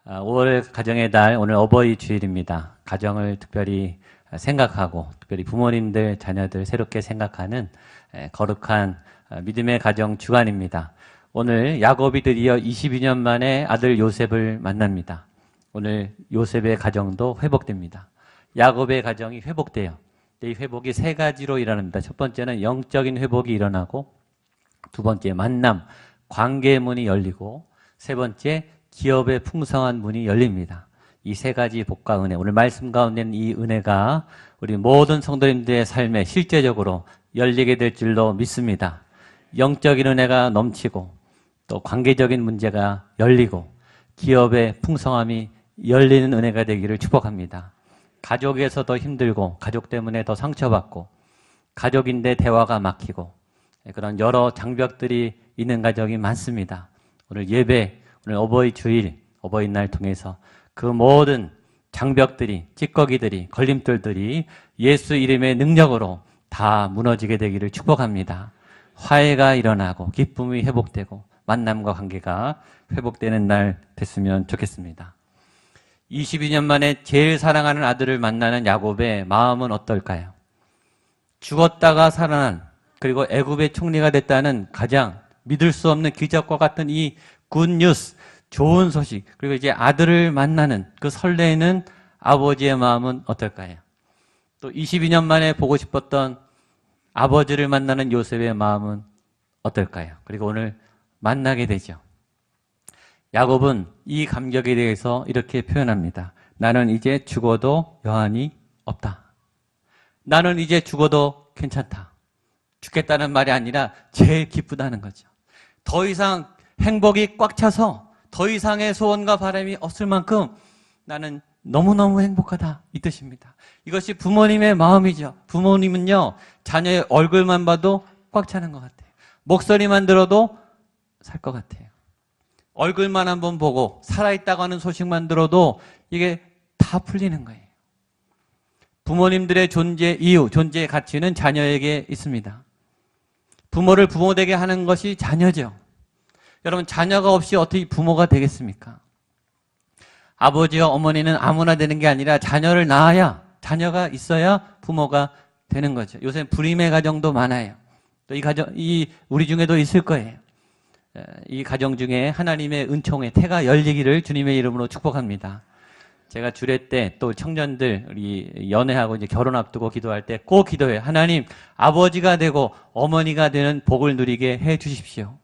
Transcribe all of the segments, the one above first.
5월 가정의 달, 오늘 어버이 주일입니다. 가정을 특별히 생각하고, 특별히 부모님들, 자녀들 새롭게 생각하는 거룩한 믿음의 가정 주간입니다. 오늘 야곱이 드디어 22년 만에 아들 요셉을 만납니다. 오늘 요셉의 가정도 회복됩니다. 야곱의 가정이 회복돼요. 이 회복이 세 가지로 일어납니다. 첫 번째는 영적인 회복이 일어나고, 두 번째 만남, 관계의 문이 열리고, 세 번째 기업의 풍성한 문이 열립니다. 이 세 가지 복과 은혜, 오늘 말씀 가운데는 이 은혜가 우리 모든 성도님들의 삶에 실제적으로 열리게 될 줄로 믿습니다. 영적인 은혜가 넘치고 또 관계적인 문제가 열리고 기업의 풍성함이 열리는 은혜가 되기를 축복합니다. 가족에서 더 힘들고 가족 때문에 더 상처받고 가족인데 대화가 막히고 그런 여러 장벽들이 있는 가정이 많습니다. 오늘 예배, 오늘 어버이 주일, 어버이날 통해서 그 모든 장벽들이, 찌꺼기들이, 걸림돌들이 예수 이름의 능력으로 다 무너지게 되기를 축복합니다. 화해가 일어나고 기쁨이 회복되고 만남과 관계가 회복되는 날 됐으면 좋겠습니다. 22년 만에 제일 사랑하는 아들을 만나는 야곱의 마음은 어떨까요? 죽었다가 살아난, 그리고 애굽의 총리가 됐다는 가장 믿을 수 없는 기적과 같은 이 굿뉴스, 좋은 소식, 그리고 이제 아들을 만나는 그 설레이는 아버지의 마음은 어떨까요? 또 22년 만에 보고 싶었던 아버지를 만나는 요셉의 마음은 어떨까요? 그리고 오늘 만나게 되죠. 야곱은 이 감격에 대해서 이렇게 표현합니다. 나는 이제 죽어도 여한이 없다. 나는 이제 죽어도 괜찮다. 죽겠다는 말이 아니라 제일 기쁘다는 거죠. 더 이상 행복이 꽉 차서 더 이상의 소원과 바람이 없을 만큼 나는 너무너무 행복하다, 이 뜻입니다. 이것이 부모님의 마음이죠. 부모님은요, 자녀의 얼굴만 봐도 꽉 차는 것 같아요. 목소리만 들어도 살 것 같아요. 얼굴만 한번 보고 살아있다고 하는 소식만 들어도 이게 다 풀리는 거예요. 부모님들의 존재 이유, 존재의 가치는 자녀에게 있습니다. 부모를 부모되게 하는 것이 자녀죠. 여러분, 자녀가 없이 어떻게 부모가 되겠습니까? 아버지와 어머니는 아무나 되는 게 아니라 자녀를 낳아야, 자녀가 있어야 부모가 되는 거죠. 요새 불임의 가정도 많아요. 또 우리 중에도 있을 거예요. 이 가정 중에 하나님의 은총의 태가 열리기를 주님의 이름으로 축복합니다. 제가 주례 때 또 청년들, 우리 연애하고 이제 결혼 앞두고 기도할 때 꼭 기도해요. 하나님, 아버지가 되고 어머니가 되는 복을 누리게 해 주십시오.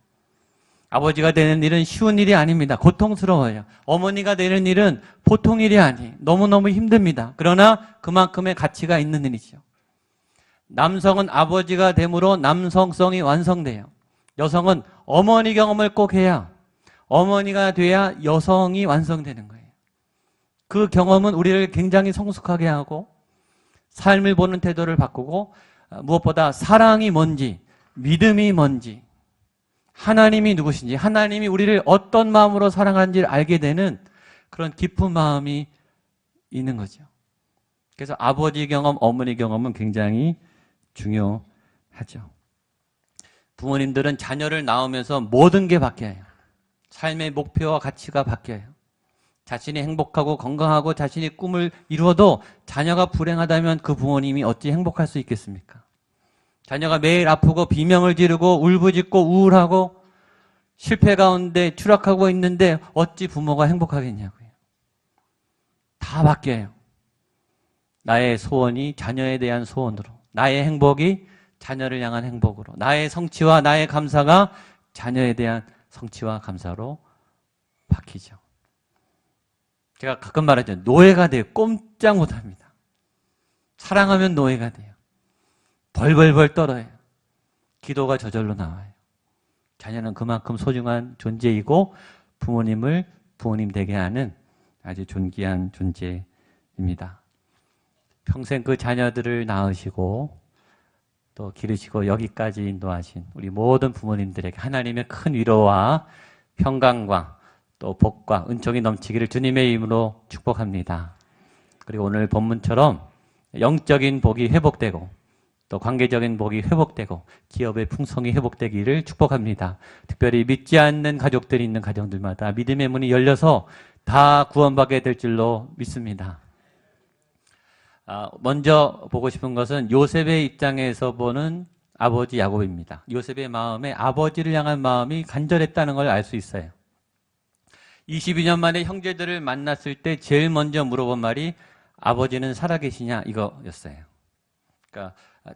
아버지가 되는 일은 쉬운 일이 아닙니다. 고통스러워요. 어머니가 되는 일은 보통 일이 아니에요. 너무너무 힘듭니다. 그러나 그만큼의 가치가 있는 일이죠. 남성은 아버지가 됨으로 남성성이 완성돼요. 여성은 어머니 경험을 꼭 해야, 어머니가 돼야 여성이 완성되는 거예요. 그 경험은 우리를 굉장히 성숙하게 하고 삶을 보는 태도를 바꾸고 무엇보다 사랑이 뭔지, 믿음이 뭔지, 하나님이 누구신지, 하나님이 우리를 어떤 마음으로 사랑하는지를 알게 되는 그런 깊은 마음이 있는 거죠. 그래서 아버지 경험, 어머니 경험은 굉장히 중요하죠. 부모님들은 자녀를 낳으면서 모든 게 바뀌어요. 삶의 목표와 가치가 바뀌어요. 자신이 행복하고 건강하고 자신이 꿈을 이루어도 자녀가 불행하다면 그 부모님이 어찌 행복할 수 있겠습니까? 자녀가 매일 아프고 비명을 지르고 울부짖고 우울하고 실패 가운데 추락하고 있는데 어찌 부모가 행복하겠냐고요. 다 바뀌어요. 나의 소원이 자녀에 대한 소원으로, 나의 행복이 자녀를 향한 행복으로, 나의 성취와 나의 감사가 자녀에 대한 성취와 감사로 바뀌죠. 제가 가끔 말하죠. 노예가 돼요. 꼼짝 못합니다. 사랑하면 노예가 돼요. 벌벌벌 떨어요. 기도가 저절로 나와요. 자녀는 그만큼 소중한 존재이고 부모님을 부모님 되게 하는 아주 존귀한 존재입니다. 평생 그 자녀들을 낳으시고 또 기르시고 여기까지 인도하신 우리 모든 부모님들에게 하나님의 큰 위로와 평강과 또 복과 은총이 넘치기를 주님의 이름으로 축복합니다. 그리고 오늘 본문처럼 영적인 복이 회복되고 또 관계적인 복이 회복되고 기업의 풍성이 회복되기를 축복합니다. 특별히 믿지 않는 가족들이 있는 가정들마다 믿음의 문이 열려서 다 구원받게 될 줄로 믿습니다. 먼저 보고 싶은 것은 요셉의 입장에서 보는 아버지 야곱입니다. 요셉의 마음에 아버지를 향한 마음이 간절했다는 걸 알 수 있어요. 22년 만에 형제들을 만났을 때 제일 먼저 물어본 말이 아버지는 살아계시냐 이거였어요. 그러니까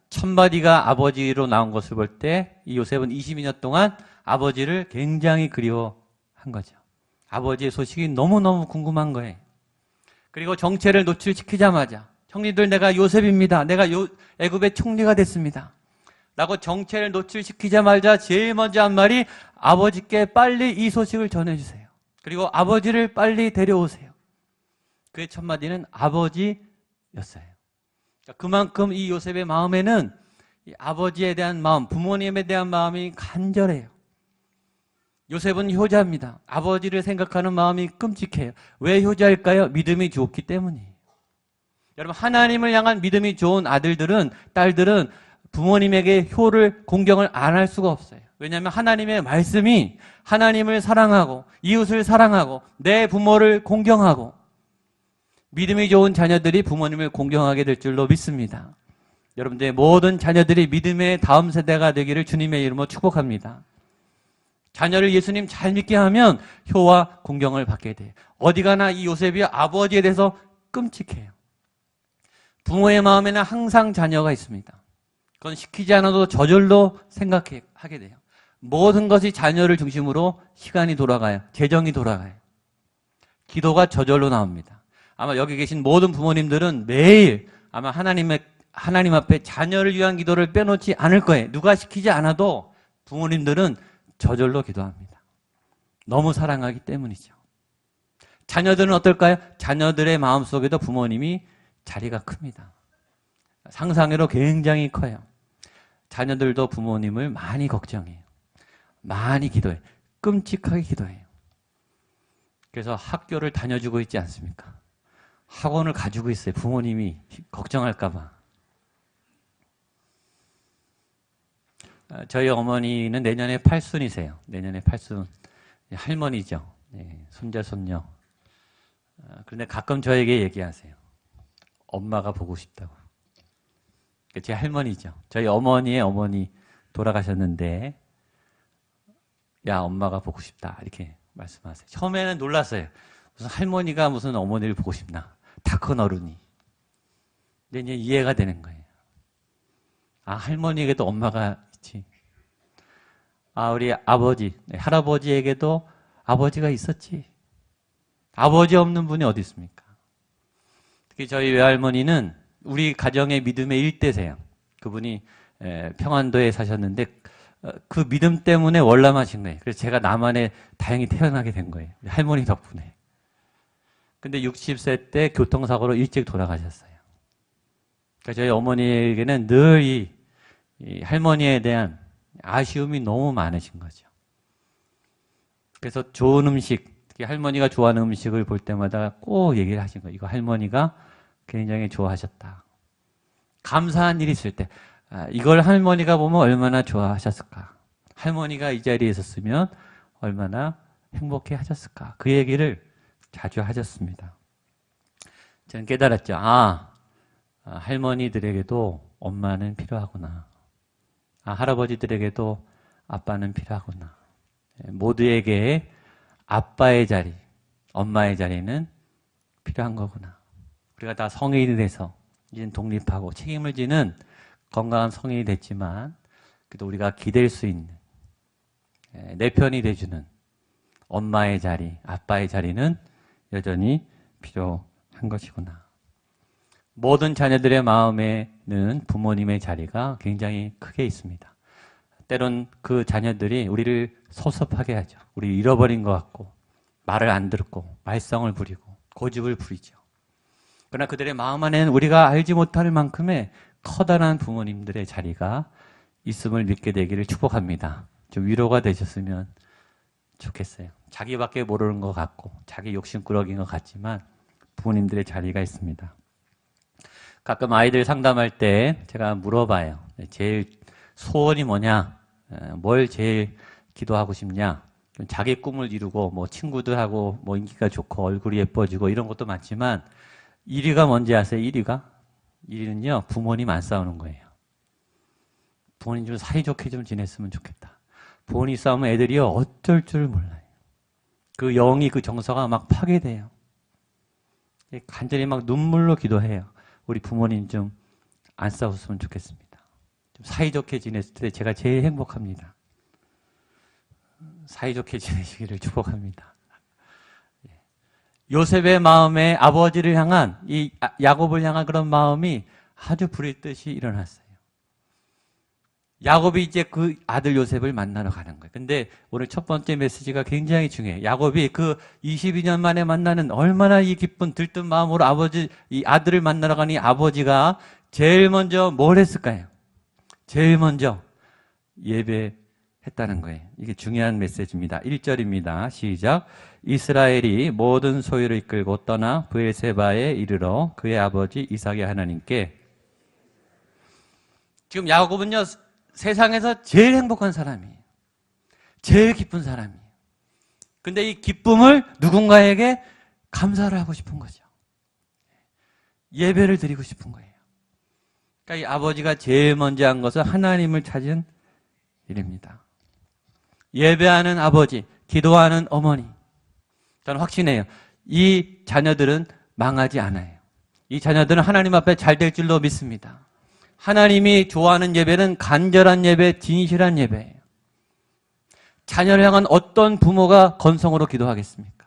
첫 마디가 아버지로 나온 것을 볼 때 이 요셉은 22년 동안 아버지를 굉장히 그리워한 거죠. 아버지의 소식이 너무너무 궁금한 거예요. 그리고 정체를 노출시키자마자 형님들 내가 요셉입니다. 내가 애굽의 총리가 됐습니다. 라고 정체를 노출시키자마자 제일 먼저 한 말이 아버지께 빨리 이 소식을 전해주세요. 그리고 아버지를 빨리 데려오세요. 그의 첫 마디는 아버지였어요. 그만큼 이 요셉의 마음에는 이 아버지에 대한 마음, 부모님에 대한 마음이 간절해요. 요셉은 효자입니다. 아버지를 생각하는 마음이 끔찍해요. 왜 효자일까요? 믿음이 좋기 때문이에요. 여러분, 하나님을 향한 믿음이 좋은 아들들은, 딸들은 부모님에게 효를, 공경을 안 할 수가 없어요. 왜냐하면 하나님의 말씀이 하나님을 사랑하고 이웃을 사랑하고 내 부모를 공경하고 믿음이 좋은 자녀들이 부모님을 공경하게 될 줄로 믿습니다. 여러분들의 모든 자녀들이 믿음의 다음 세대가 되기를 주님의 이름으로 축복합니다. 자녀를 예수님 잘 믿게 하면 효와 공경을 받게 돼요. 어디 가나 이 요셉이 아버지에 대해서 끔찍해요. 부모의 마음에는 항상 자녀가 있습니다. 그건 시키지 않아도 저절로 생각하게 돼요. 모든 것이 자녀를 중심으로 시간이 돌아가요. 재정이 돌아가요. 기도가 저절로 나옵니다. 아마 여기 계신 모든 부모님들은 매일 아마 하나님 앞에 자녀를 위한 기도를 빼놓지 않을 거예요. 누가 시키지 않아도 부모님들은 저절로 기도합니다. 너무 사랑하기 때문이죠. 자녀들은 어떨까요? 자녀들의 마음속에도 부모님이 자리가 큽니다. 상상외로 굉장히 커요. 자녀들도 부모님을 많이 걱정해요. 많이 기도해요. 끔찍하게 기도해요. 그래서 학교를 다녀주고 있지 않습니까? 학원을 가지고 있어요. 부모님이 걱정할까 봐. 저희 어머니는 내년에 팔순이세요. 내년에 팔순. 할머니죠. 네, 손자, 손녀. 그런데 가끔 저에게 얘기하세요. 엄마가 보고 싶다고. 제 할머니죠. 저희 어머니의 어머니 돌아가셨는데 야 엄마가 보고 싶다 이렇게 말씀하세요. 처음에는 놀랐어요. 무슨 할머니가 무슨 어머니를 보고 싶나. 다 큰 어른이. 근데 이제 이해가 되는 거예요. 아 할머니에게도 엄마가 있지. 아 우리 아버지, 할아버지에게도 아버지가 있었지. 아버지 없는 분이 어디 있습니까? 특히 저희 외할머니는 우리 가정의 믿음의 일대세요. 그분이 평안도에 사셨는데 그 믿음 때문에 월남하신 거예요. 그래서 제가 남한에 다행히 태어나게 된 거예요. 할머니 덕분에. 근데 60세 때 교통사고로 일찍 돌아가셨어요. 그러니까 저희 어머니에게는 늘 이 할머니에 대한 아쉬움이 너무 많으신 거죠. 그래서 좋은 음식, 특히 할머니가 좋아하는 음식을 볼 때마다 꼭 얘기를 하신 거예요. 이거 할머니가 굉장히 좋아하셨다. 감사한 일이 있을 때 이걸 할머니가 보면 얼마나 좋아하셨을까. 할머니가 이 자리에 있었으면 얼마나 행복해 하셨을까. 그 얘기를 자주 하셨습니다. 저는 깨달았죠. 할머니들에게도 엄마는 필요하구나. 할아버지들에게도 아빠는 필요하구나. 모두에게 아빠의 자리, 엄마의 자리는 필요한 거구나. 우리가 다 성인이 돼서 이제 독립하고 책임을 지는 건강한 성인이 됐지만 그래도 우리가 기댈 수 있는 내 편이 돼주는 엄마의 자리, 아빠의 자리는 여전히 필요한 것이구나. 모든 자녀들의 마음에는 부모님의 자리가 굉장히 크게 있습니다. 때론 그 자녀들이 우리를 섭섭하게 하죠. 우리 잃어버린 것 같고 말을 안 듣고 말썽을 부리고 고집을 부리죠. 그러나 그들의 마음 안에는 우리가 알지 못할 만큼의 커다란 부모님들의 자리가 있음을 믿게 되기를 축복합니다. 좀 위로가 되셨으면 좋겠어요. 자기밖에 모르는 것 같고 자기 욕심꾸러기인 것 같지만 부모님들의 자리가 있습니다. 가끔 아이들 상담할 때 제가 물어봐요. 제일 소원이 뭐냐? 뭘 제일 기도하고 싶냐? 좀 자기 꿈을 이루고 뭐 친구들하고 뭐 인기가 좋고 얼굴이 예뻐지고 이런 것도 많지만 1위가 뭔지 아세요? 1위가? 1위는요, 부모님 안 싸우는 거예요. 부모님 좀 사이좋게 좀 지냈으면 좋겠다. 부모님 싸우면 애들이요, 어쩔 줄 몰라요. 그 영이, 그 정서가 막 파괴돼요. 간절히 막 눈물로 기도해요. 우리 부모님 좀 안 싸웠으면 좋겠습니다. 좀 사이좋게 지냈을 때 제가 제일 행복합니다. 사이좋게 지내시기를 축복합니다. 요셉의 마음에 아버지를 향한, 이 야곱을 향한 그런 마음이 아주 불일 듯이 일어났어요. 야곱이 이제 그 아들 요셉을 만나러 가는 거예요. 근데 오늘 첫 번째 메시지가 굉장히 중요해요. 야곱이 그 22년 만에 만나는 얼마나 이 기쁜 들뜬 마음으로 이 아들을 만나러 가니 아버지가 제일 먼저 뭘 했을까요? 제일 먼저 예배했다는 거예요. 이게 중요한 메시지입니다. 1절입니다. 시작. 이스라엘이 모든 소유를 이끌고 떠나 브엘세바에 이르러 그의 아버지 이삭의 하나님께. 지금 야곱은요, 세상에서 제일 행복한 사람이에요. 제일 기쁜 사람이에요. 근데 이 기쁨을 누군가에게 감사를 하고 싶은 거죠. 예배를 드리고 싶은 거예요. 그러니까 이 아버지가 제일 먼저 한 것은 하나님을 찾은 일입니다. 예배하는 아버지, 기도하는 어머니. 저는 확신해요. 이 자녀들은 망하지 않아요. 이 자녀들은 하나님 앞에 잘 될 줄로 믿습니다. 하나님이 좋아하는 예배는 간절한 예배, 진실한 예배예요. 자녀를 향한 어떤 부모가 건성으로 기도하겠습니까?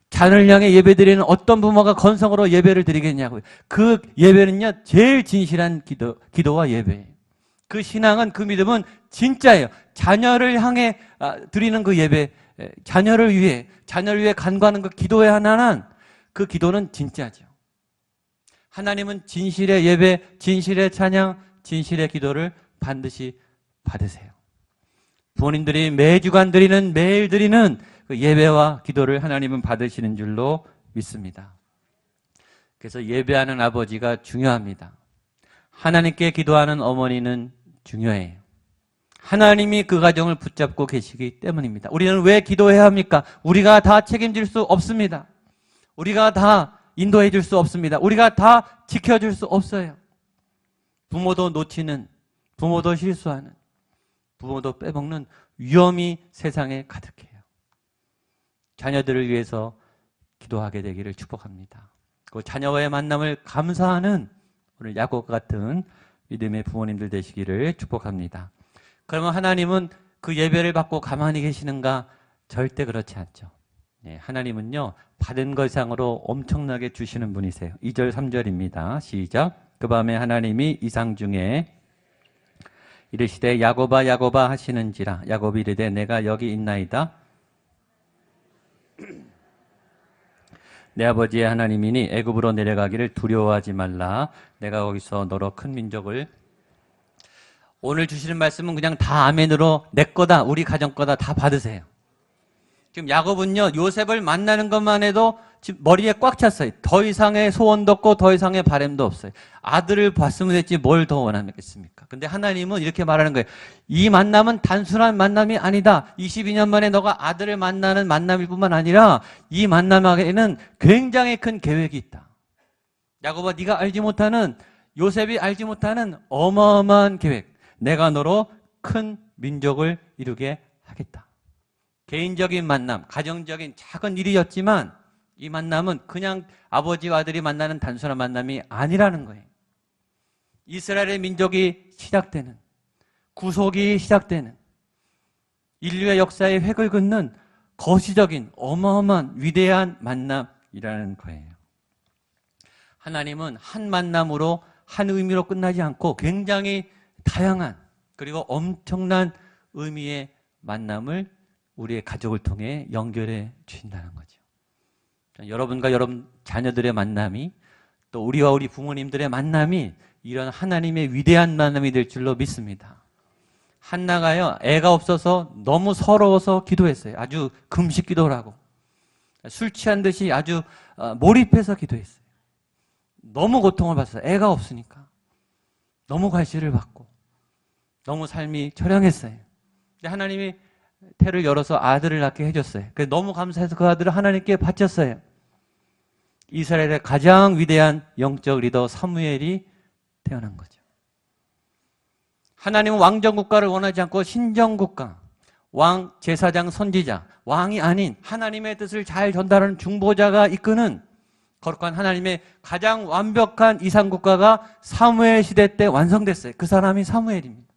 자녀를 향해 예배드리는 어떤 부모가 건성으로 예배를 드리겠냐고요. 그 예배는요, 제일 진실한 기도와 예배예요. 그 신앙은, 그 믿음은 진짜예요. 자녀를 향해 드리는 그 예배, 자녀를 위해 간구하는 그 기도의 하나는, 그 기도는 진짜죠. 하나님은 진실의 예배, 진실의 찬양, 진실의 기도를 반드시 받으세요. 부모님들이 매주간 드리는, 매일 드리는 그 예배와 기도를 하나님은 받으시는 줄로 믿습니다. 그래서 예배하는 아버지가 중요합니다. 하나님께 기도하는 어머니는 중요해요. 하나님이 그 가정을 붙잡고 계시기 때문입니다. 우리는 왜 기도해야 합니까? 우리가 다 책임질 수 없습니다. 우리가 다 인도해 줄 수 없습니다. 우리가 다 지켜줄 수 없어요. 부모도 놓치는, 부모도 실수하는, 부모도 빼먹는 위험이 세상에 가득해요. 자녀들을 위해서 기도하게 되기를 축복합니다. 그 자녀와의 만남을 감사하는 오늘 야곱 같은 믿음의 부모님들 되시기를 축복합니다. 그러면 하나님은 그 예배를 받고 가만히 계시는가? 절대 그렇지 않죠. 하나님은요, 받은 것 이상으로 엄청나게 주시는 분이세요. 2절, 3절입니다. 시작. 그 밤에 하나님이 이상 중에 이르시되 야곱아 야곱아 하시는지라. 야곱이 이르되 내가 여기 있나이다. 내 아버지의 하나님이니 애굽으로 내려가기를 두려워하지 말라. 내가 거기서 너로 큰 민족을. 오늘 주시는 말씀은 그냥 다 아멘으로 내 거다, 우리 가정 거다 다 받으세요. 지금 야곱은요, 요셉을 만나는 것만 해도 지금 머리에 꽉 찼어요. 더 이상의 소원도 없고 더 이상의 바람도 없어요. 아들을 봤으면 됐지 뭘 더 원하겠습니까? 근데 하나님은 이렇게 말하는 거예요. 이 만남은 단순한 만남이 아니다. 22년 만에 너가 아들을 만나는 만남일 뿐만 아니라 이 만남에는 굉장히 큰 계획이 있다. 야곱아, 네가 알지 못하는, 요셉이 알지 못하는 어마어마한 계획. 내가 너로 큰 민족을 이루게 하겠다. 개인적인 만남, 가정적인 작은 일이었지만 이 만남은 그냥 아버지와 아들이 만나는 단순한 만남이 아니라는 거예요. 이스라엘의 민족이 시작되는, 구속이 시작되는, 인류의 역사의 획을 긋는 거시적인 어마어마한 위대한 만남이라는 거예요. 하나님은 한 만남으로, 한 의미로 끝나지 않고 굉장히 다양한 그리고 엄청난 의미의 만남을 우리의 가족을 통해 연결해 주신다는 거죠. 여러분과 여러분 자녀들의 만남이, 또 우리와 우리 부모님들의 만남이 이런 하나님의 위대한 만남이 될 줄로 믿습니다. 한나가요, 애가 없어서 너무 서러워서 기도했어요. 아주 금식 기도를 하고 술 취한 듯이 아주 몰입해서 기도했어요. 너무 고통을 받았어요. 애가 없으니까 너무 과시를 받고 너무 삶이 처량했어요. 근데 하나님이 태를 열어서 아들을 낳게 해줬어요. 그래서 너무 감사해서 그 아들을 하나님께 바쳤어요. 이스라엘의 가장 위대한 영적 리더 사무엘이 태어난 거죠. 하나님은 왕정국가를 원하지 않고 신정국가, 왕, 제사장, 선지자, 왕이 아닌 하나님의 뜻을 잘 전달하는 중보자가 이끄는 거룩한 하나님의 가장 완벽한 이상국가가 사무엘 시대 때 완성됐어요. 그 사람이 사무엘입니다.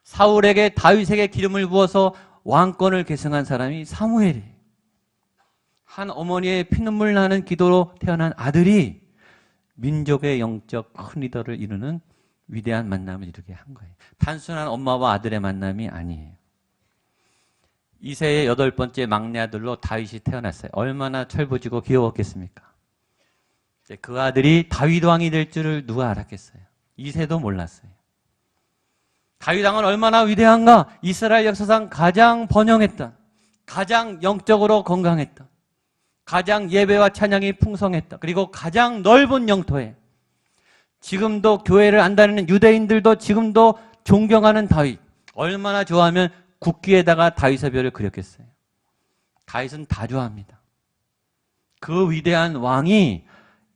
사울에게 다윗에게 기름을 부어서 왕권을 계승한 사람이 사무엘이에요. 한 어머니의 피눈물 나는 기도로 태어난 아들이 민족의 영적 큰 리더를 이루는 위대한 만남을 이루게 한 거예요. 단순한 엄마와 아들의 만남이 아니에요. 이세의 8번째 막내 아들로 다윗이 태어났어요. 얼마나 철부지고 귀여웠겠습니까? 그 아들이 다윗 왕이 될 줄을 누가 알았겠어요? 이세도 몰랐어요. 다윗 왕은 얼마나 위대한가? 이스라엘 역사상 가장 번영했던, 가장 영적으로 건강했던, 가장 예배와 찬양이 풍성했다. 그리고 가장 넓은 영토에 지금도 교회를 안 다니는 유대인들도 지금도 존경하는 다윗. 얼마나 좋아하면 국기에다가 다윗의 별을 그렸겠어요. 다윗은 다 좋아합니다. 그 위대한 왕이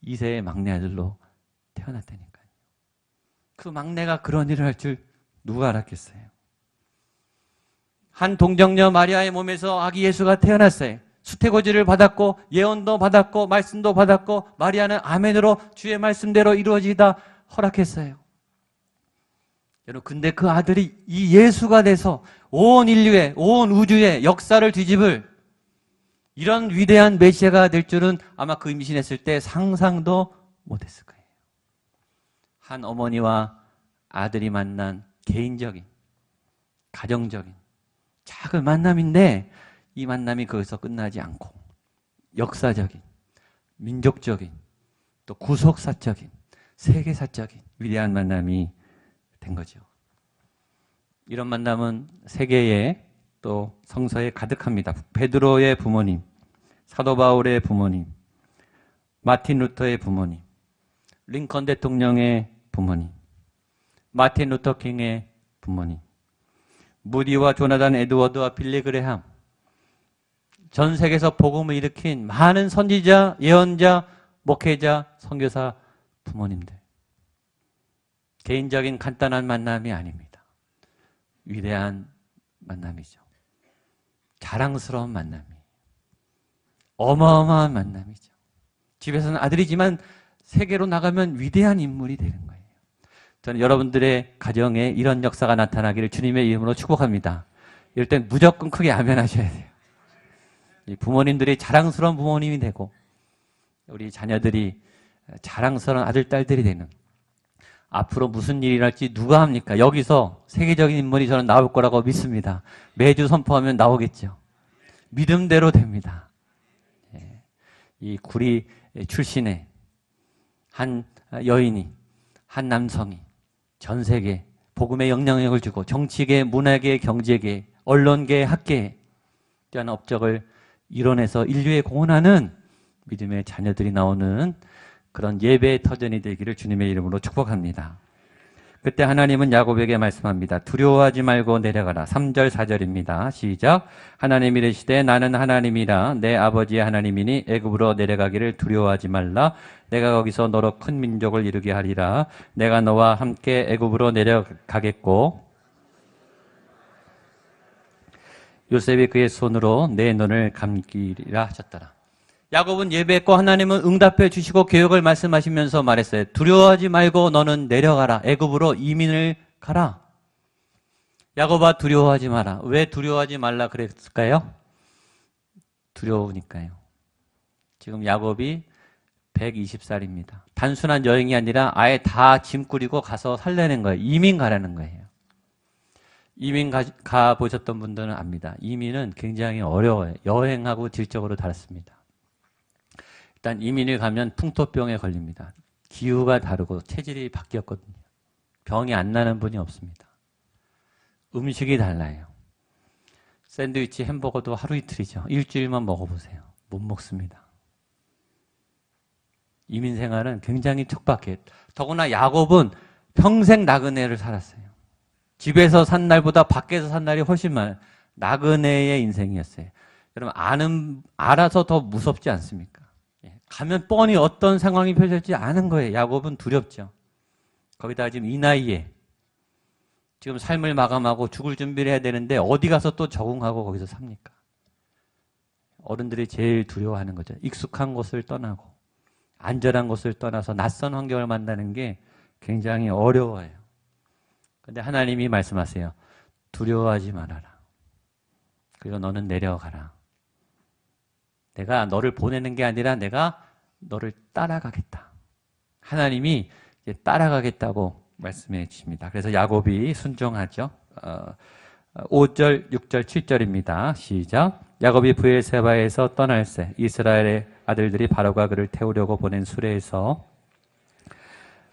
이세의 막내 아들로 태어났다니까요. 그 막내가 그런 일을 할 줄 누가 알았겠어요. 한 동정녀 마리아의 몸에서 아기 예수가 태어났어요. 수태고지를 받았고 예언도 받았고 말씀도 받았고 마리아는 아멘으로 주의 말씀대로 이루어지다 허락했어요. 여러분, 근데 그 아들이 이 예수가 돼서 온 인류의, 온 우주의 역사를 뒤집을 이런 위대한 메시아가 될 줄은 아마 그 임신했을 때 상상도 못했을 거예요. 한 어머니와 아들이 만난 개인적인, 가정적인 작은 만남인데 이 만남이 거기서 끝나지 않고 역사적인, 민족적인, 또 구속사적인, 세계사적인 위대한 만남이 된 거죠. 이런 만남은 세계에 또 성서에 가득합니다. 베드로의 부모님, 사도 바울의 부모님, 마틴 루터의 부모님, 링컨 대통령의 부모님, 마틴 루터 킹의 부모님, 무디와 조나단 에드워드와 빌리 그레함, 전 세계에서 복음을 일으킨 많은 선지자, 예언자, 목회자, 선교사 부모님들. 개인적인 간단한 만남이 아닙니다. 위대한 만남이죠. 자랑스러운 만남이에요. 어마어마한 만남이죠. 집에서는 아들이지만 세계로 나가면 위대한 인물이 되는 거예요. 저는 여러분들의 가정에 이런 역사가 나타나기를 주님의 이름으로 축복합니다. 이럴 땐 무조건 크게 아멘하셔야 돼요. 부모님들이 자랑스러운 부모님이 되고 우리 자녀들이 자랑스러운 아들, 딸들이 되는, 앞으로 무슨 일이 날지 누가 합니까? 여기서 세계적인 인물이 저는 나올 거라고 믿습니다. 매주 선포하면 나오겠죠. 믿음대로 됩니다. 이 구리 출신의 한 여인이, 한 남성이 전 세계 복음의 영향력을 주고 정치계, 문화계, 경제계, 언론계, 학계에 뛰어난 업적을 이뤄내서 인류에 공헌하는 믿음의 자녀들이 나오는 그런 예배의 터전이 되기를 주님의 이름으로 축복합니다. 그때 하나님은 야곱에게 말씀합니다. 두려워하지 말고 내려가라. 3절 4절입니다. 시작. 하나님이 이르시되 나는 하나님이라 내 아버지의 하나님이니 애굽으로 내려가기를 두려워하지 말라. 내가 거기서 너로 큰 민족을 이루게 하리라. 내가 너와 함께 애굽으로 내려가겠고 요셉이 그의 손으로 내 눈을 감기리라 하셨더라. 야곱은 예배했고 하나님은 응답해 주시고 계획을 말씀하시면서 말했어요. 두려워하지 말고 너는 내려가라. 애굽으로 이민을 가라. 야곱아 두려워하지 마라. 왜 두려워하지 말라 그랬을까요? 두려우니까요. 지금 야곱이 120살입니다. 단순한 여행이 아니라 아예 다 짐 꾸리고 가서 살려는 거예요. 이민 가라는 거예요. 이민 가 보셨던 분들은 압니다. 이민은 굉장히 어려워요. 여행하고 질적으로 다릅니다. 일단 이민을 가면 풍토병에 걸립니다. 기후가 다르고 체질이 바뀌었거든요. 병이 안 나는 분이 없습니다. 음식이 달라요. 샌드위치, 햄버거도 하루 이틀이죠. 일주일만 먹어보세요. 못 먹습니다. 이민 생활은 굉장히 척박해요. 더구나 야곱은 평생 나그네를 살았어요. 집에서 산 날보다 밖에서 산 날이 훨씬 많아요. 나그네의 인생이었어요. 여러분, 알아서 더 무섭지 않습니까? 가면 뻔히 어떤 상황이 펼쳐질지 아는 거예요. 야곱은 두렵죠. 거기다가 지금 이 나이에 지금 삶을 마감하고 죽을 준비를 해야 되는데 어디 가서 또 적응하고 거기서 삽니까? 어른들이 제일 두려워하는 거죠. 익숙한 곳을 떠나고 안전한 곳을 떠나서 낯선 환경을 만나는 게 굉장히 어려워요. 그런데 하나님이 말씀하세요. 두려워하지 말아라. 그리고 너는 내려가라. 내가 너를 보내는 게 아니라 내가 너를 따라가겠다. 하나님이 따라가겠다고 말씀해 주십니다. 그래서 야곱이 순종하죠. 5절, 6절, 7절입니다. 시작. 야곱이 브엘세바에서 떠날새 이스라엘의 아들들이 바로가 그를 태우려고 보낸 수레에서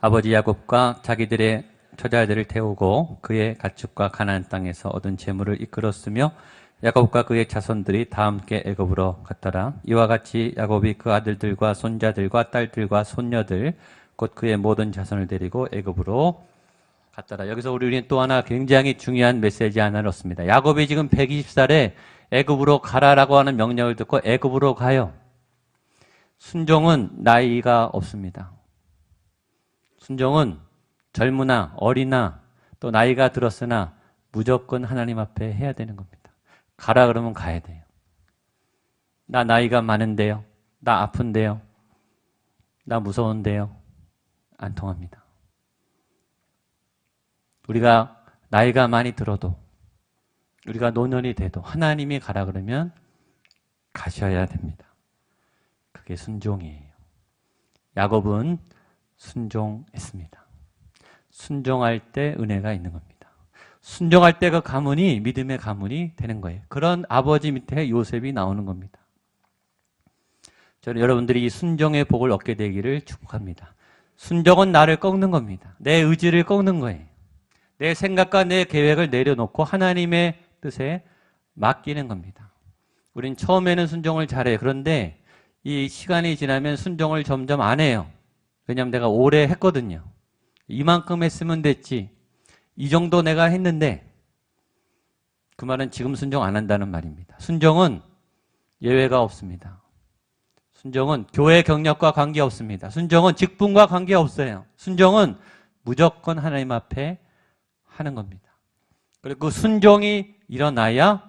아버지 야곱과 자기들의 처자들을 태우고 그의 가축과 가나안 땅에서 얻은 재물을 이끌었으며 야곱과 그의 자손들이 다 함께 애굽으로 갔더라. 이와 같이 야곱이 그 아들들과 손자들과 딸들과 손녀들 곧 그의 모든 자손을 데리고 애굽으로 갔더라. 여기서 우리는 또 하나 굉장히 중요한 메시지 하나를 얻습니다. 야곱이 지금 120살에 애굽으로 가라라고 하는 명령을 듣고 애굽으로 가요. 순종은 나이가 없습니다. 순종은 젊으나 어리나 또 나이가 들었으나 무조건 하나님 앞에 해야 되는 겁니다. 가라 그러면 가야 돼요. 나 나이가 많은데요. 나 아픈데요. 나 무서운데요. 안 통합니다. 우리가 나이가 많이 들어도 우리가 노년이 돼도 하나님이 가라 그러면 가셔야 됩니다. 그게 순종이에요. 야곱은 순종했습니다. 순종할 때 은혜가 있는 겁니다. 순종할 때 그 가문이 믿음의 가문이 되는 거예요. 그런 아버지 밑에 요셉이 나오는 겁니다. 저는 여러분들이 이 순종의 복을 얻게 되기를 축복합니다. 순종은 나를 꺾는 겁니다. 내 의지를 꺾는 거예요. 내 생각과 내 계획을 내려놓고 하나님의 뜻에 맡기는 겁니다. 우린 처음에는 순종을 잘해요. 그런데 이 시간이 지나면 순종을 점점 안 해요. 왜냐하면 내가 오래 했거든요. 이만큼 했으면 됐지. 이 정도 내가 했는데 그 말은 지금 순종 안 한다는 말입니다. 순종은 예외가 없습니다. 순종은 교회 경력과 관계없습니다. 순종은 직분과 관계없어요. 순종은 무조건 하나님 앞에 하는 겁니다. 그리고 그 순종이 일어나야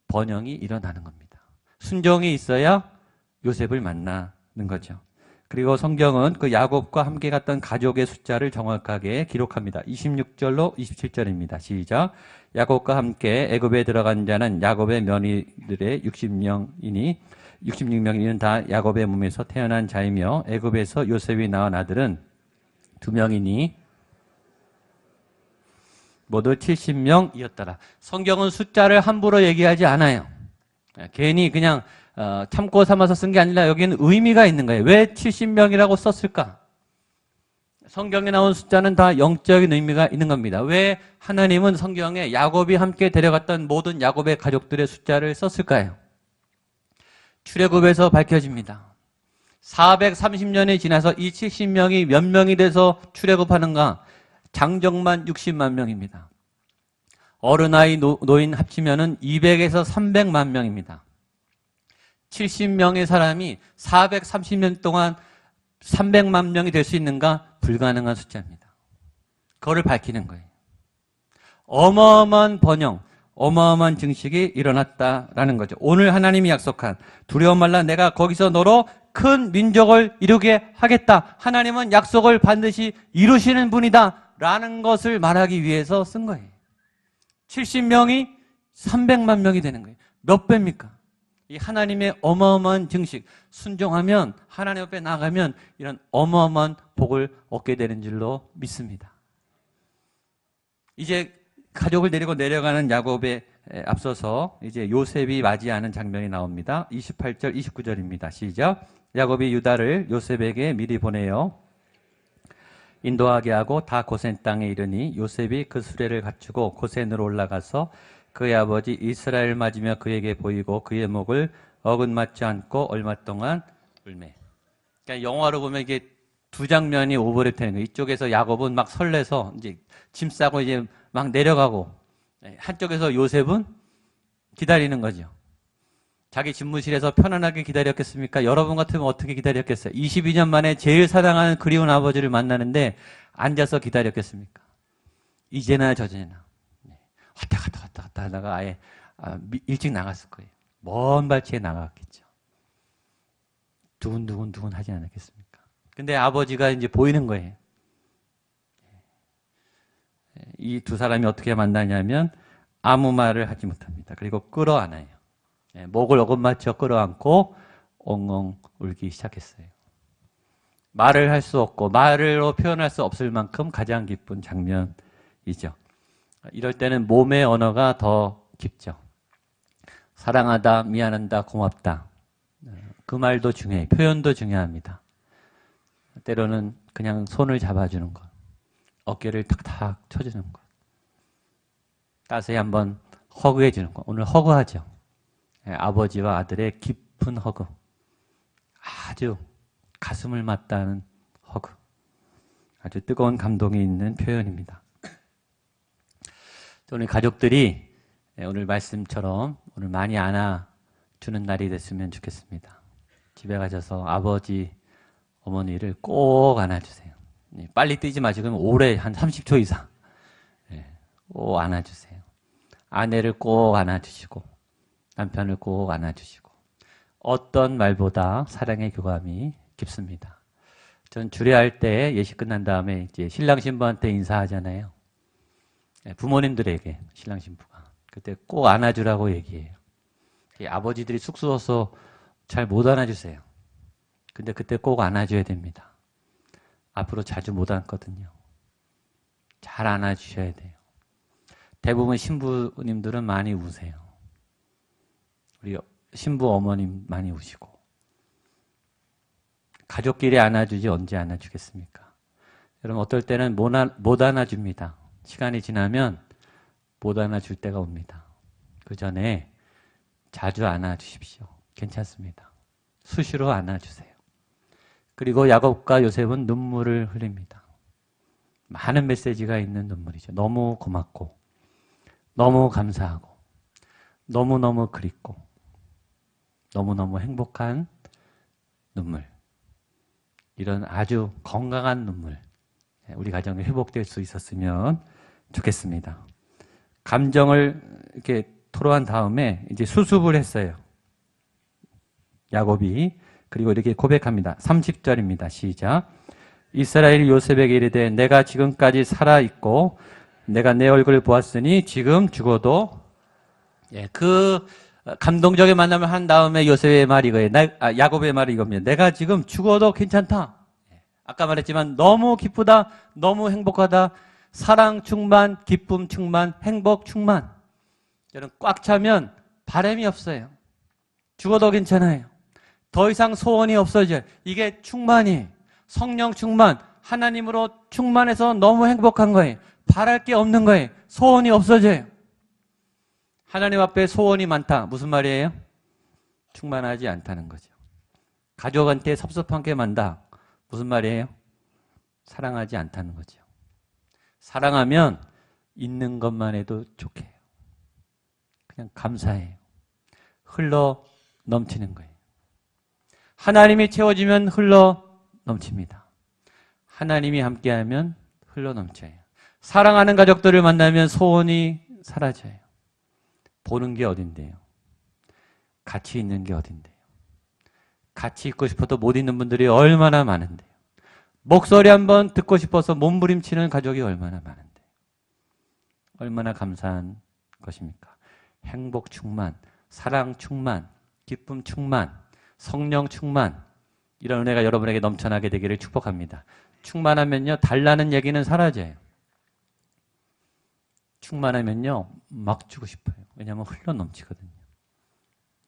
번영이 일어나는 겁니다. 순종이 있어야 요셉을 만나는 거죠. 그리고 성경은 그 야곱과 함께 갔던 가족의 숫자를 정확하게 기록합니다. 26절로 27절입니다. 시작. 야곱과 함께 애굽에 들어간 자는 야곱의 며느리들의 66명이는 다 야곱의 몸에서 태어난 자이며 애굽에서 요셉이 낳은 아들은 2명이니 모두 70명이었더라. 성경은 숫자를 함부로 얘기하지 않아요. 괜히 그냥 참고 삼아서 쓴 게 아니라 여기는 의미가 있는 거예요. 왜 70명이라고 썼을까? 성경에 나온 숫자는 다 영적인 의미가 있는 겁니다. 왜 하나님은 성경에 야곱이 함께 데려갔던 모든 야곱의 가족들의 숫자를 썼을까요? 출애굽에서 밝혀집니다. 430년이 지나서 이 70명이 몇 명이 돼서 출애굽하는가? 장정만 60만 명입니다. 어른아이 노인 합치면은 200에서 300만 명입니다. 70명의 사람이 430년 동안 300만 명이 될 수 있는가? 불가능한 숫자입니다. 그거를 밝히는 거예요. 어마어마한 번영, 어마어마한 증식이 일어났다라는 거죠. 오늘 하나님이 약속한 두려워 말라 내가 거기서 너로 큰 민족을 이루게 하겠다. 하나님은 약속을 반드시 이루시는 분이다. 라는 것을 말하기 위해서 쓴 거예요. 70명이 300만 명이 되는 거예요. 몇 배입니까? 이 하나님의 어마어마한 증식, 순종하면 하나님 앞에 나가면 이런 어마어마한 복을 얻게 되는 줄로 믿습니다. 이제 가족을 데리고 내려가는 야곱에 앞서서 이제 요셉이 맞이하는 장면이 나옵니다. 28절, 29절입니다. 시작. 야곱이 유다를 요셉에게 미리 보내요. 인도하게 하고 다 고센 땅에 이르니 요셉이 그 수레를 갖추고 고센으로 올라가서 그의 아버지 이스라엘 맞으며 그에게 보이고 그의 목을 어긋맞지 않고 얼마 동안 울매. 그러니까 영화로 보면 이게 두 장면이 오버랩 되는 거예요. 이쪽에서 야곱은 막 설레서 이제 짐 싸고 이제 막 내려가고, 한쪽에서 요셉은 기다리는 거죠. 자기 집무실에서 편안하게 기다렸겠습니까? 여러분 같으면 어떻게 기다렸겠어요? 22년 만에 제일 사랑하는 그리운 아버지를 만나는데 앉아서 기다렸겠습니까? 이제나 저제나. 왔다 갔다 하다가 아예 일찍 나갔을 거예요. 먼 발치에 나갔겠죠. 두근두근 하지 않았겠습니까? 근데 아버지가 이제 보이는 거예요. 이 두 사람이 어떻게 만나냐면 아무 말을 하지 못합니다. 그리고 끌어안아요. 목을 어긋맞춰 끌어안고 엉엉 울기 시작했어요. 말을 할 수 없고 말로 표현할 수 없을 만큼 가장 기쁜 장면이죠. 이럴 때는 몸의 언어가 더 깊죠. 사랑하다, 미안하다, 고맙다. 그 말도 중요해요. 표현도 중요합니다. 때로는 그냥 손을 잡아주는 것, 어깨를 탁탁 쳐주는 것, 따스히 한번 허그해 주는 것. 오늘 허그하죠. 아버지와 아들의 깊은 허그, 아주 가슴을 맞닿는 허그, 아주 뜨거운 감동이 있는 표현입니다. 오늘 가족들이 오늘 말씀처럼 오늘 많이 안아주는 날이 됐으면 좋겠습니다. 집에 가셔서 아버지, 어머니를 꼭 안아주세요. 빨리 뛰지 마시고 오래 한 30초 이상 꼭 안아주세요. 아내를 꼭 안아주시고 남편을 꼭 안아주시고 어떤 말보다 사랑의 교감이 깊습니다. 전 주례할 때 예식 끝난 다음에 이제 신랑 신부한테 인사하잖아요. 부모님들에게 신랑 신부가 그때 꼭 안아주라고 얘기해요. 아버지들이 쑥스러워서 잘 못 안아주세요. 근데 그때 꼭 안아줘야 됩니다. 앞으로 자주 못 안거든요. 잘 안아주셔야 돼요. 대부분 신부님들은 많이 우세요. 우리 신부 어머님 많이 우시고. 가족끼리 안아주지 언제 안아주겠습니까? 여러분 어떨 때는 못 안아줍니다. 시간이 지나면 못 안아줄 때가 옵니다. 그 전에 자주 안아주십시오. 괜찮습니다. 수시로 안아주세요. 그리고 야곱과 요셉은 눈물을 흘립니다. 많은 메시지가 있는 눈물이죠. 너무 고맙고 너무 감사하고 너무너무 그립고 너무너무 행복한 눈물. 이런 아주 건강한 눈물. 우리 가정이 회복될 수 있었으면 좋겠습니다. 감정을 이렇게 토로한 다음에 이제 수습을 했어요. 야곱이. 그리고 이렇게 고백합니다. 30절입니다. 시작. 이스라엘이 요셉에게 이르되 내가 지금까지 살아있고 내가 내 얼굴을 보았으니 지금 죽어도 그 감동적인 만남을 한 다음에 요셉의 말이 이거예요. 야곱의 말이 이겁니다. 내가 지금 죽어도 괜찮다. 아까 말했지만 너무 기쁘다. 너무 행복하다. 사랑 충만, 기쁨 충만, 행복 충만. 저는 꽉 차면 바람이 없어요. 죽어도 괜찮아요. 더 이상 소원이 없어져요. 이게 충만이에요. 성령 충만, 하나님으로 충만해서 너무 행복한 거예요. 바랄 게 없는 거예요. 소원이 없어져요. 하나님 앞에 소원이 많다. 무슨 말이에요? 충만하지 않다는 거죠. 가족한테 섭섭한 게 많다. 무슨 말이에요? 사랑하지 않다는 거죠. 사랑하면 있는 것만 해도 좋게 해요. 그냥 감사해요. 흘러 넘치는 거예요. 하나님이 채워지면 흘러 넘칩니다. 하나님이 함께하면 흘러 넘쳐요. 사랑하는 가족들을 만나면 소원이 사라져요. 보는 게 어딘데요? 같이 있는 게 어딘데요? 같이 있고 싶어도 못 있는 분들이 얼마나 많은데요? 목소리 한번 듣고 싶어서 몸부림치는 가족이 얼마나 많은데요? 얼마나 감사한 것입니까? 행복 충만, 사랑 충만, 기쁨 충만, 성령 충만, 이런 은혜가 여러분에게 넘쳐나게 되기를 축복합니다. 충만하면요, 달라는 얘기는 사라져요. 충만하면요, 막 주고 싶어요. 왜냐하면 흘러 넘치거든요.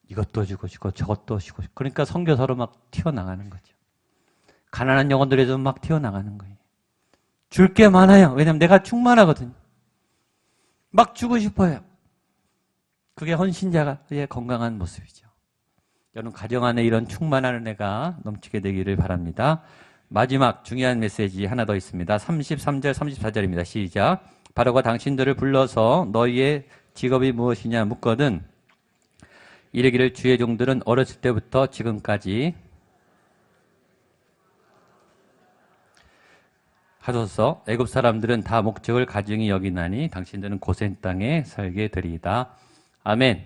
이것도 주고 싶고 저것도 주고 싶고. 그러니까 선교사로 막 튀어나가는 거죠. 가난한 영혼들에도 막 튀어나가는 거예요. 줄 게 많아요. 왜냐하면 내가 충만하거든요. 막 주고 싶어요. 그게 헌신자의 건강한 모습이죠. 여러분 가정 안에 이런 충만한 은혜가 넘치게 되기를 바랍니다. 마지막 중요한 메시지 하나 더 있습니다. 33절 34절입니다. 시작. 바로가 당신들을 불러서 너희의 직업이 무엇이냐 묻거든 이르기를 주의 종들은 어렸을 때부터 지금까지 하소서. 애굽 사람들은 다 목적을 가증히 여기나니 당신들은 고센 땅에 살게 되리이다. 아멘.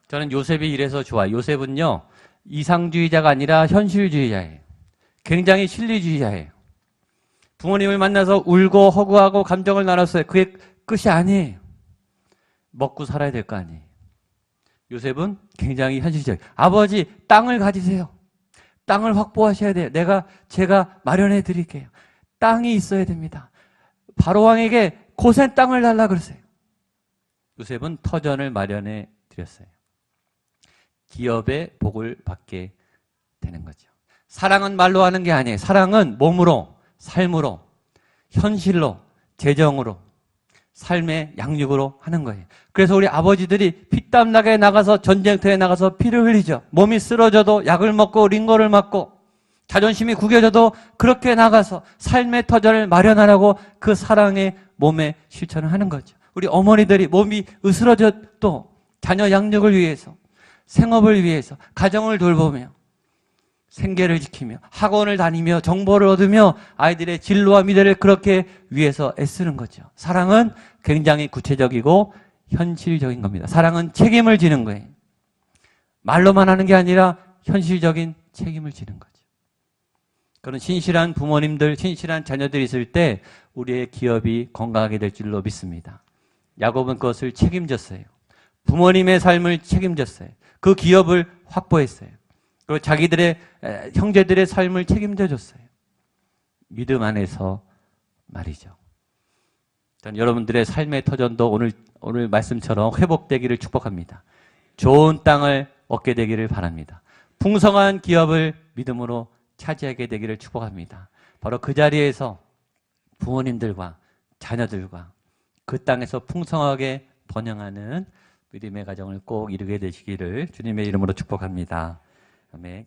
저는 요셉이 이래서 좋아요. 요셉은요, 이상주의자가 아니라 현실주의자예요. 굉장히 실리주의자예요. 부모님을 만나서 울고 허구하고 감정을 나눴어요. 그게 끝이 아니에요. 먹고 살아야 될 거 아니에요. 요셉은 굉장히 현실적이에요. 아버지, 땅을 가지세요. 땅을 확보하셔야 돼요. 제가 마련해 드릴게요. 땅이 있어야 됩니다. 바로왕에게 고센 땅을 달라 그러세요. 요셉은 터전을 마련해 드렸어요. 기업의 복을 받게 되는 거죠. 사랑은 말로 하는 게 아니에요. 사랑은 몸으로, 삶으로, 현실로, 재정으로, 삶의 양육으로 하는 거예요. 그래서 우리 아버지들이 피땀 나게 나가서 전쟁터에 나가서 피를 흘리죠. 몸이 쓰러져도 약을 먹고 링거를 맞고 자존심이 구겨져도 그렇게 나가서 삶의 터전을 마련하라고 그 사랑의 몸에 실천을 하는 거죠. 우리 어머니들이 몸이 으스러져도 자녀 양육을 위해서, 생업을 위해서, 가정을 돌보며, 생계를 지키며, 학원을 다니며, 정보를 얻으며 아이들의 진로와 미래를 그렇게 위해서 애쓰는 거죠. 사랑은 굉장히 구체적이고 현실적인 겁니다. 사랑은 책임을 지는 거예요. 말로만 하는 게 아니라 현실적인 책임을 지는 거죠. 그런 신실한 부모님들, 신실한 자녀들이 있을 때 우리의 기업이 건강하게 될 줄로 믿습니다. 야곱은 그것을 책임졌어요. 부모님의 삶을 책임졌어요. 그 기업을 확보했어요. 그리고 자기들의 형제들의 삶을 책임져 줬어요. 믿음 안에서 말이죠. 전 여러분들의 삶의 터전도 오늘 말씀처럼 회복되기를 축복합니다. 좋은 땅을 얻게 되기를 바랍니다. 풍성한 기업을 믿음으로 차지하게 되기를 축복합니다. 바로 그 자리에서 부모님들과 자녀들과 그 땅에서 풍성하게 번영하는 믿음의 가정을 꼭 이루게 되시기를 주님의 이름으로 축복합니다. 아멘.